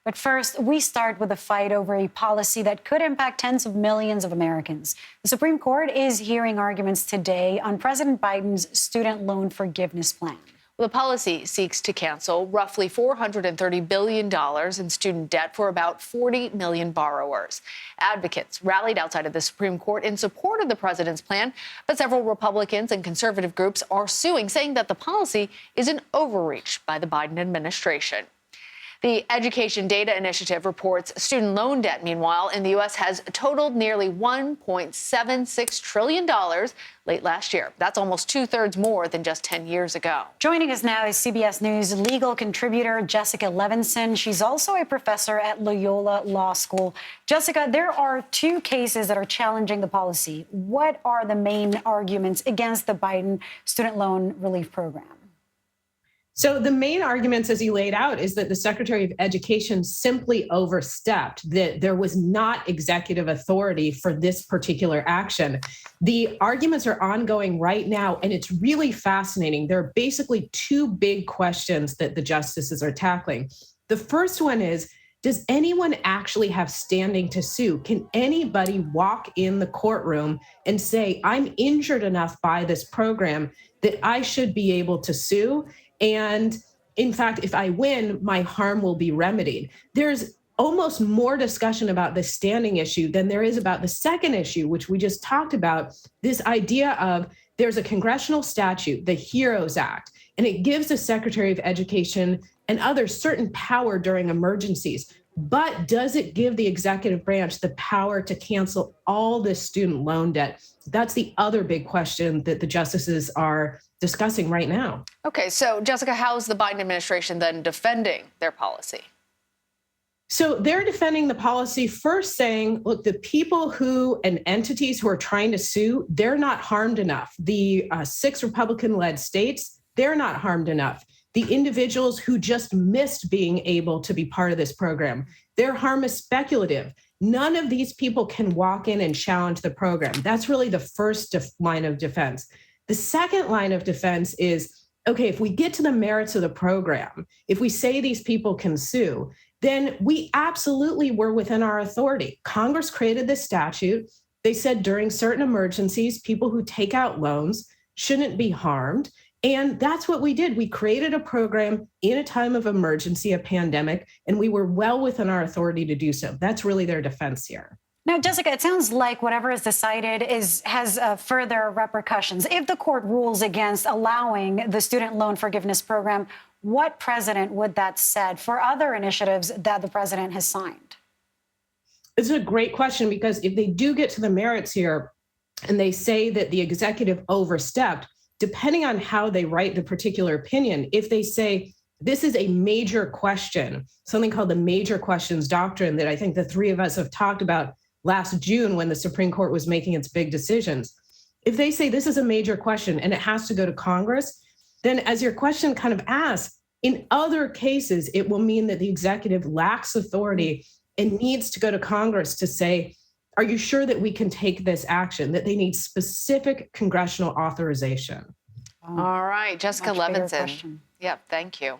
But first, we start with a fight over a policy that could impact tens of millions of Americans. The Supreme Court is hearing arguments today on President Biden's student loan forgiveness plan. The policy seeks to cancel roughly $430 billion in student debt for about 40 million borrowers. Advocates rallied outside of the Supreme Court in support of the president's plan, but several Republicans and conservative groups are suing, saying that the policy is an overreach by the Biden administration. The Education Data Initiative reports student loan debt, meanwhile, in the U.S. has totaled nearly $1.76 trillion late last year. That's almost two-thirds more than just 10 years ago. Joining us now is CBS News legal contributor Jessica Levinson. She's also a professor at Loyola Law School. Jessica, there are two cases that are challenging the policy. What are the main arguments against the Biden student loan relief program? So the main arguments, as you laid out, is that the Secretary of Education simply overstepped, that there was not executive authority for this particular action. The arguments are ongoing right now, and it's really fascinating. There are basically two big questions that the justices are tackling. The first one is, does anyone actually have standing to sue? Can anybody walk in the courtroom and say, I'm injured enough by this program that I should be able to sue? And in fact, if I win, my harm will be remedied. There's almost more discussion about the standing issue than there is about the second issue, which we just talked about, this idea of there's a congressional statute, the HEROES Act, and it gives the Secretary of Education and others certain power during emergencies. But does it give the executive branch the power to cancel all this student loan debt? That's the other big question that the justices are discussing right now. Okay, so Jessica, how's the Biden administration then defending their policy? So they're defending the policy first saying, look, the people who and entities who are trying to sue, they're not harmed enough. The 6 Republican-led states, they're not harmed enough. The individuals who just missed being able to be part of this program, their harm is speculative. None of these people can walk in and challenge the program. That's really the first line of defense. The second line of defense is, okay, if we get to the merits of the program, if we say these people can sue, then we absolutely were within our authority. Congress created this statute. They said during certain emergencies, people who take out loans shouldn't be harmed. And that's what we did. We created a program in a time of emergency, a pandemic, and we were well within our authority to do so. That's really their defense here. Now, Jessica, it sounds like whatever is decided has further repercussions. If the court rules against allowing the student loan forgiveness program, what precedent would that set for other initiatives that the president has signed? It's a great question, because if they do get to the merits here and they say that the executive overstepped, depending on how they write the particular opinion, if they say this is a major question, something called the major questions doctrine that I think the three of us have talked about last June when the Supreme Court was making its big decisions. If they say this is a major question and it has to go to Congress, then as your question kind of asks, in other cases, it will mean that the executive lacks authority and needs to go to Congress to say, are you sure that we can take this action, that they need specific congressional authorization? All right, Jessica Levinson. Yep, thank you.